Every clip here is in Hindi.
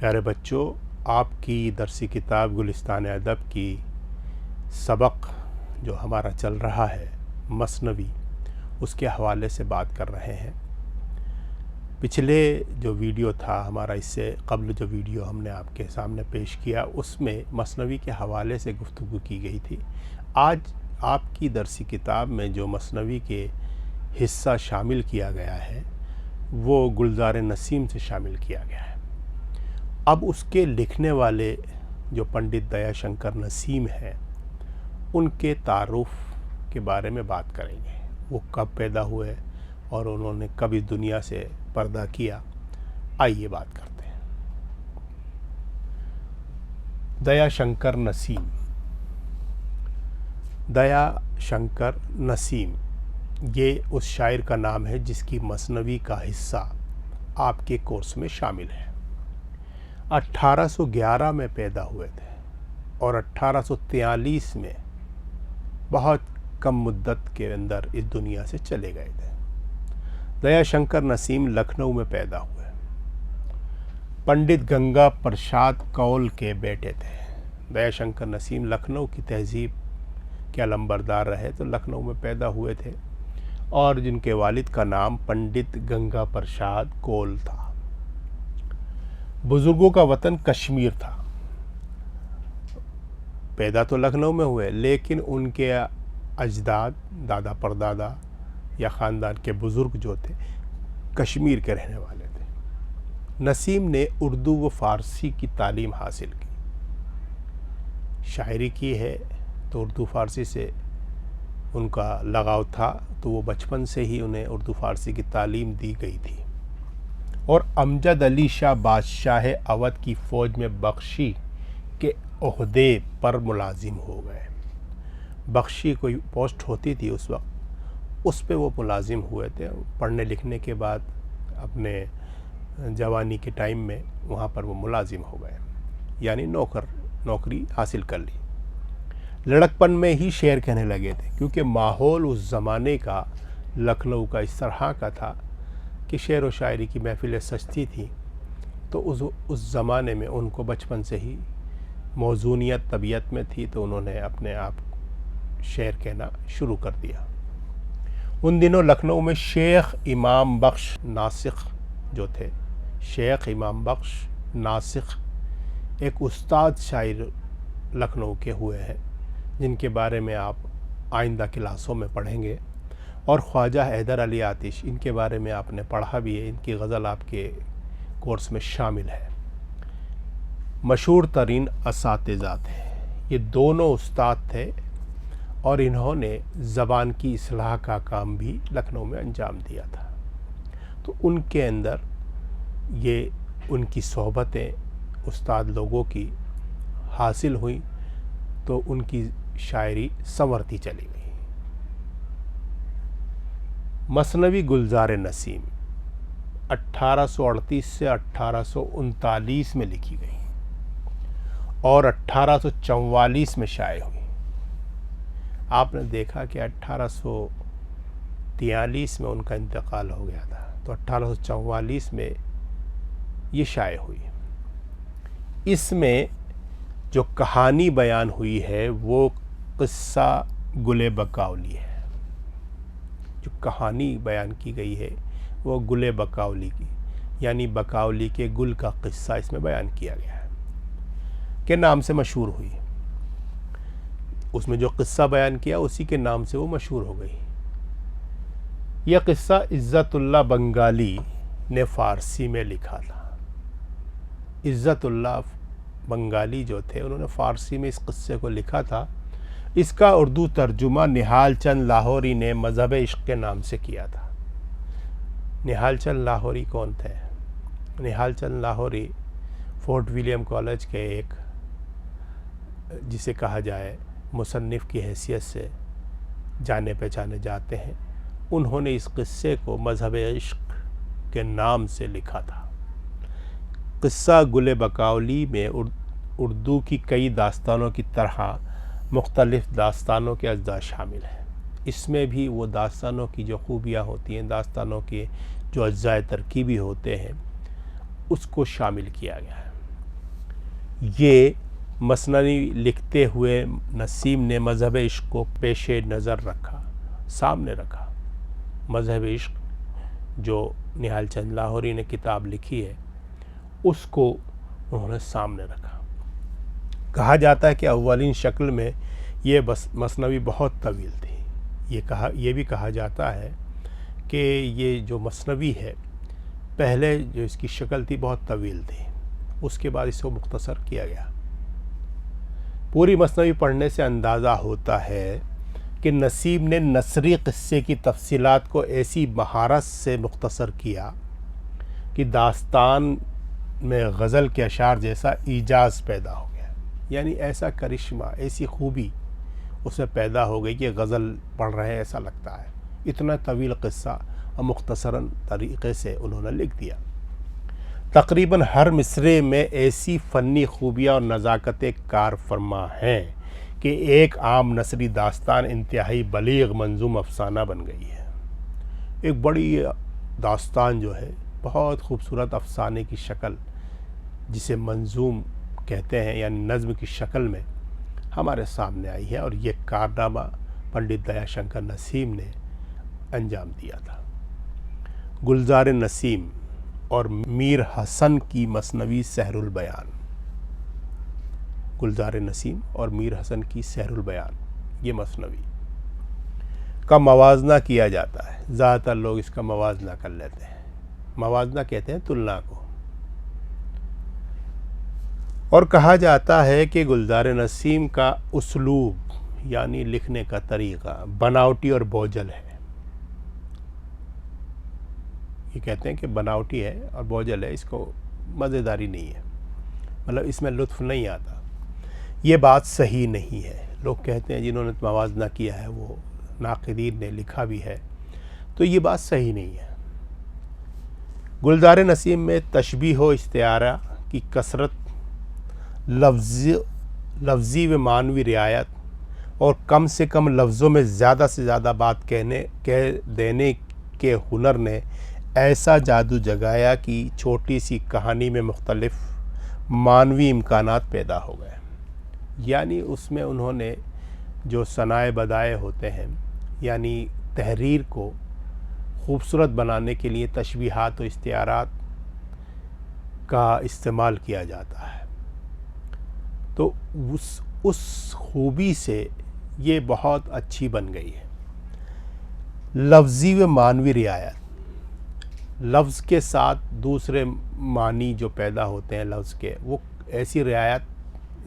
प्यारे बच्चों, आपकी दरसी किताब गुलिस्तान अदब की सबक जो हमारा चल रहा है मसनवी, उसके हवाले से बात कर रहे हैं। पिछले जो वीडियो था हमारा, इससे कबल जो वीडियो हमने आपके सामने पेश किया, उसमें मसनवी के हवाले से गुफ्तगू की गई थी। आज आपकी दरसी किताब में जो मसनवी के हिस्सा शामिल किया गया है वो गुलजार नसीम से शामिल किया गया है। अब उसके लिखने वाले जो पंडित दयाशंकर नसीम हैं, उनके तारुफ के बारे में बात करेंगे। वो कब पैदा हुए और उन्होंने कब इस दुनिया से पर्दा किया, आइए बात करते हैं। दयाशंकर नसीम। दयाशंकर नसीम ये उस शायर का नाम है जिसकी मसनवी का हिस्सा आपके कोर्स में शामिल है। 1811 में पैदा हुए थे और 1843 में बहुत कम मुद्दत के अंदर इस दुनिया से चले गए थे। दयाशंकर नसीम लखनऊ में पैदा हुए। पंडित गंगा प्रसाद कौल के बेटे थे। दयाशंकर नसीम लखनऊ की तहजीब के अलंबरदार रहे तो लखनऊ में पैदा हुए थे, और जिनके वालिद का नाम पंडित गंगा प्रसाद कौल था। बुजुर्गों का वतन कश्मीर था। पैदा तो लखनऊ में हुए, लेकिन उनके अजदाद, दादा परदादा या ख़ानदान के बुज़ुर्ग जो थे, कश्मीर के रहने वाले थे। नसीम ने उर्दू व फ़ारसी की तालीम हासिल की। शायरी की है तो उर्दू फ़ारसी से उनका लगाव था, तो वो बचपन से ही उन्हें उर्दू फ़ारसी की तालीम दी गई थी। और अमजद अली शाह बादशाह अवध की फ़ौज में बख्शी के ओहदे पर मुलाजिम हो गए। बख्शी कोई पोस्ट होती थी उस वक्त, उस पे वो मुलाजिम हुए थे। पढ़ने लिखने के बाद अपने जवानी के टाइम में वहाँ पर वो मुलाजिम हो गए, यानी नौकरी हासिल कर ली। लड़कपन में ही शेर कहने लगे थे, क्योंकि माहौल उस ज़माने का लखनऊ का इस तरह का था कि शेर व शायरी की महफ़िलें सजती थी। तो उस ज़माने में उनको बचपन से ही मौजूनियत तबीयत में थी, तो उन्होंने अपने आप शेर कहना शुरू कर दिया। उन दिनों लखनऊ में शेख इमाम बख्श नासिख जो थे, शेख इमाम बख्श नासिख एक उस्ताद शायर लखनऊ के हुए हैं, जिनके बारे में आप आइंदा क्लासों में पढ़ेंगे। और ख्वाजा हैदर अली आतिश, इनके बारे में आपने पढ़ा भी है, इनकी गज़ल आपके कोर्स में शामिल है। मशहूर तरीन असातिज़ा थे। ये दोनों उस्ताद थे और इन्होंने ज़बान की इस्लाह का काम भी लखनऊ में अंजाम दिया था। तो उनके अंदर ये उनकी सोहबतें उस्ताद लोगों की हासिल हुई, तो उनकी शायरी संवरती चली गई। मसनवी गुलजार नसीम 1838 से 1839 में लिखी गई और 1844 में शाये हुई। आपने देखा कि 1843 में उनका इंतकाल हो गया था, तो 1844 में ये शाये हुई। इसमें जो कहानी बयान हुई है वो किस्सा गुले बकावली है। जो कहानी बयान की गई है वो गुले बकावली की, यानी बकावली के गुल का किस्सा इसमें बयान किया गया है, के नाम से मशहूर हुई। उसमें जो किस्सा बयान किया उसी के नाम से वो मशहूर हो गई। यह किस्सा इज़्ज़तुल्लाह बंगाली ने फ़ारसी में लिखा था। इज़्ज़तुल्लाह बंगाली जो थे, उन्होंने फ़ारसी में इस किस्से को लिखा था। इसका उर्दू तर्जुमा निहाल चंद लाहौरी ने मज़हब इश्क़ के नाम से किया था। निहाल चंद लाहौरी कौन थे? Nihal Chand Lahori fort William college के एक, जिसे कहा जाए मुसन्निफ़ की हैसियत से जाने पहचाने जाते हैं। उन्होंने इस किस्से को मज़हब इश्क़ के नाम से लिखा था। किस्सा गुले बकावली में उर्दू की कई दास्तानों की तरह मुख्तलिफ़ दास्तानों के अज्जा शामिल हैं। इसमें भी वो दास्तानों की जो खूबियाँ होती हैं, दास्तानों के जो अज्जा तरकीबी होते हैं, उसको शामिल किया गया है। ये मसनवी लिखते हुए नसीम ने मज़हब इश्क को पेशे नज़र रखा, सामने रखा। मज़हब इश्क जो निहाल चंद लाहौरी ने किताब लिखी है उसको उन्होंने सामने रखा। कहा जाता है कि अव्वलीन शक्ल में ये मसनवी बहुत तवील थी। ये भी कहा जाता है कि ये जो मसनवी है पहले जो इसकी शक्ल थी बहुत तवील थी, उसके बाद इसको मुख्तसर किया गया। पूरी मसनवी पढ़ने से अंदाज़ा होता है कि नसीम ने नसरी क़िस्से की तफसीलात को ऐसी महारत से मुख्तसर किया कि दास्तान में गज़ल के अशार जैसा इजाज़ पैदा हो गया। यानी ऐसा करिश्मा, ऐसी खूबी उसमें पैदा हो गई कि गज़ल पढ़ रहे हैं ऐसा लगता है। इतना तवील क़िस्सा और मुख्तसरन तरीक़े से उन्होंने लिख दिया। तकरीबन हर मिसरे में ऐसी फ़नी खूबियाँ और नज़ाकतें कार फरमा हैं कि एक आम नसरी दास्तान इंतहाई बलीग मंजूम अफसाना बन गई है। एक बड़ी दास्तान जो है बहुत खूबसूरत अफसाने की शक्ल, जिसे मंजूम कहते हैं यानी नज़्म की शक्ल में हमारे सामने आई है, और ये कारनामा पंडित दयाशंकर नसीम ने अंजाम दिया था। गुलजार नसीम और मीर हसन की मसनवी सहरुल बयान। गुलजार नसीम और मीर हसन की सहरुल बयान, ये मसनवी का मवाजना किया जाता है। ज़्यादातर लोग इसका मवाजना कर लेते हैं। मवाजना कहते हैं तुलना को। और कहा जाता है कि गुलजार नसीम का उसलूब यानी लिखने का तरीक़ा बनावटी और बोझल है। ये कहते हैं कि बनावटी है और बोझल है, इसको मज़ेदारी नहीं है, मतलब इसमें लुत्फ़ नहीं आता। ये बात सही नहीं है। लोग कहते हैं, जिन्होंने मवाजना किया है वो नाक़िदीन ने लिखा भी है, तो ये बात सही नहीं है। गुलजार नसीम में तशबीह व इस्तिआरा की कसरत, लफ्ज़ी व मानवी रियायत और कम से कम लफ्ज़ों में ज़्यादा से ज़्यादा बात कह देने के हुनर ने ऐसा जादू जगाया कि छोटी सी कहानी में मुख्तलिफ मानवी इम्कानात पैदा हो गए। यानी उसमें उन्होंने जो सनाए बदाए होते हैं, यानी तहरीर को खूबसूरत बनाने के लिए तशबीहात और इस्तिआरात का इस्तेमाल किया जाता है, तो उस खूबी से ये बहुत अच्छी बन गई है। लफ्ज़ी व मानवी रियायत, लफ्ज़ के साथ दूसरे मानी जो पैदा होते हैं लफ्ज़ के, वो ऐसी रियायत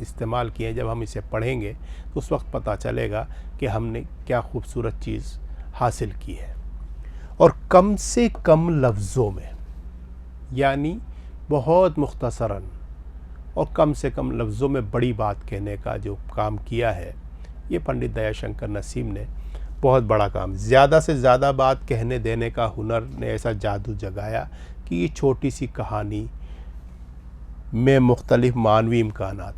इस्तेमाल किए। जब हम इसे पढ़ेंगे तो उस वक्त पता चलेगा कि हमने क्या खूबसूरत चीज़ हासिल की है। और कम से कम लफ्ज़ों में, यानी बहुत मुख्तसरन और कम से कम लफ्ज़ों में बड़ी बात कहने का जो काम किया है, ये पंडित दयाशंकर नसीम ने बहुत बड़ा काम। ज़्यादा से ज़्यादा बात कहने देने का हुनर ने ऐसा जादू जगाया कि ये छोटी सी कहानी में मुख्तलिफ मानवी इम्कानात,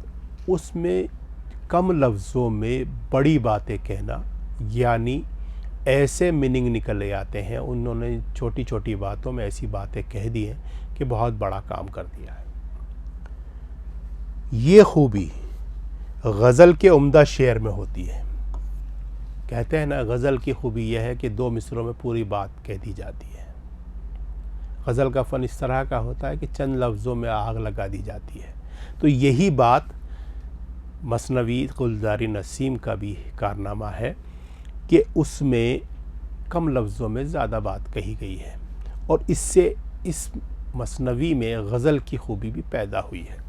उसमें कम लफ्ज़ों में बड़ी बातें कहना, यानी ऐसे मीनिंग निकले आते हैं। उन्होंने छोटी छोटी बातों में ऐसी बातें कह दी हैं कि बहुत बड़ा काम कर दिया है। ये खूबी गज़ल के उम्दा शेर में होती है। कहते हैं ना, गज़ल की खूबी यह है कि 2 मिसरों में पूरी बात कह दी जाती है। गज़ल का फ़न इस तरह का होता है कि चंद लफ्ज़ों में आग लगा दी जाती है। तो यही बात मसनवी गुलजार नसीम का भी कारनामा है कि उसमें कम लफ्ज़ों में ज़्यादा बात कही गई है, और इससे इस मसनवी में गज़ल की खूबी भी पैदा हुई है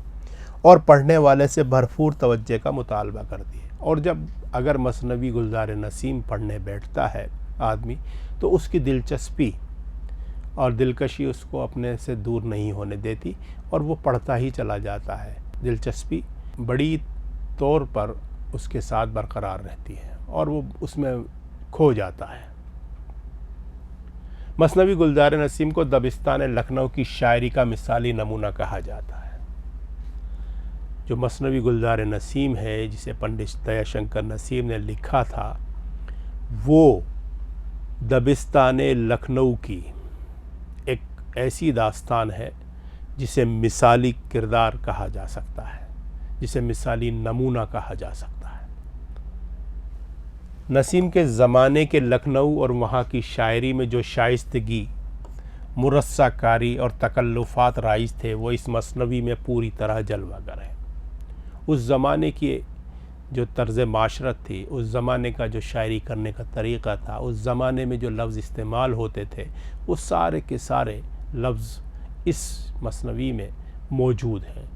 और पढ़ने वाले से भरपूर तवज्जो का मुतालबा करती है। और जब अगर मसनवी गुलजार नसीम पढ़ने बैठता है आदमी, तो उसकी दिलचस्पी और दिलकशी उसको अपने से दूर नहीं होने देती, और वो पढ़ता ही चला जाता है। दिलचस्पी बड़ी तौर पर उसके साथ बरकरार रहती है और वो उसमें खो जाता है। मसनवी गुलजार नसीम को दबिस्तान लखनऊ की शायरी का मिसाली नमूना कहा जाता है। जो मसनवी गुलजार नसीम है, जिसे पंडित दयाशंकर नसीम ने लिखा था, वो दबिस्तान लखनऊ की एक ऐसी दास्तान है जिसे मिसाली किरदार कहा जा सकता है। जिसे मिसाली नमूना कहा जा सकता है। नसीम के ज़माने के लखनऊ और वहाँ की शायरी में जो शाइस्तगी, मुरस्साकारी और तकल्लुफ़ात राइज थे, वो इस मसनवी में पूरी तरह जलवागर हैं। उस ज़माने की जो तर्ज़ माशरत थी, उस ज़माने का जो शायरी करने का तरीक़ा था, उस ज़माने में जो लफ्ज़ इस्तेमाल होते थे, वो सारे के सारे लफ्ज़ इस मसनवी में मौजूद हैं।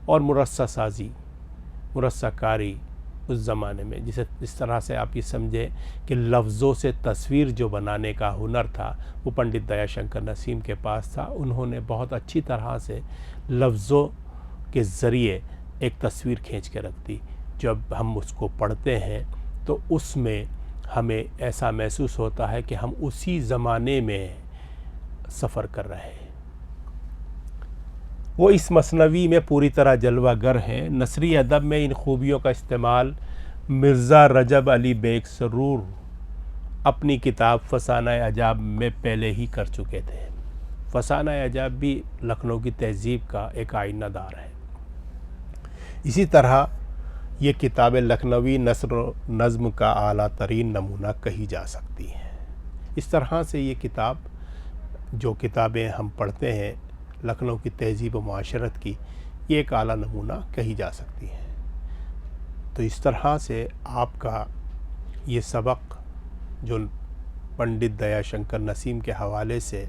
और मुरस्सासाज़ी, मुरस्साकारी उस ज़माने में, जिस तरह से आप ये समझें कि लफ्ज़ों से तस्वीर जो बनाने का हुनर था वो पंडित दयाशंकर नसीम के पास था। उन्होंने बहुत अच्छी तरह से लफ्ज़ों के ज़रिए एक तस्वीर खींच के रख दी। जब हम उसको पढ़ते हैं तो उसमें हमें ऐसा महसूस होता है कि हम उसी ज़माने में सफ़र कर रहे हैं। वो इस मसनवी में पूरी तरह जलवागर हैं। नसरी अदब में इन खूबियों का इस्तेमाल मिर्ज़ा रजब अली बेग सरूर अपनी किताब फसाना अजाब में पहले ही कर चुके थे। फसाना अजाब भी लखनऊ की तहज़ीब का एक आईनादार है। इसी तरह ये किताब लखनवी नस्र नज़्म का आला तरीन नमूना कही जा सकती हैं। इस तरह से ये किताब, जो किताबें हम पढ़ते हैं लखनऊ की तहज़ीब व माशरत की, ये एक आला नमूना कही जा सकती है। तो इस तरह से आपका ये सबक जो पंडित दयाशंकर नसीम के हवाले से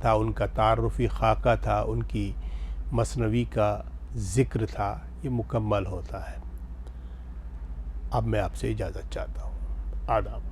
था, उनका तारुफ़ी खाका था, उनकी मसनवी का ज़िक्र था, ये मुकम्मल होता है। अब मैं आपसे इजाज़त चाहता हूँ। आदाब।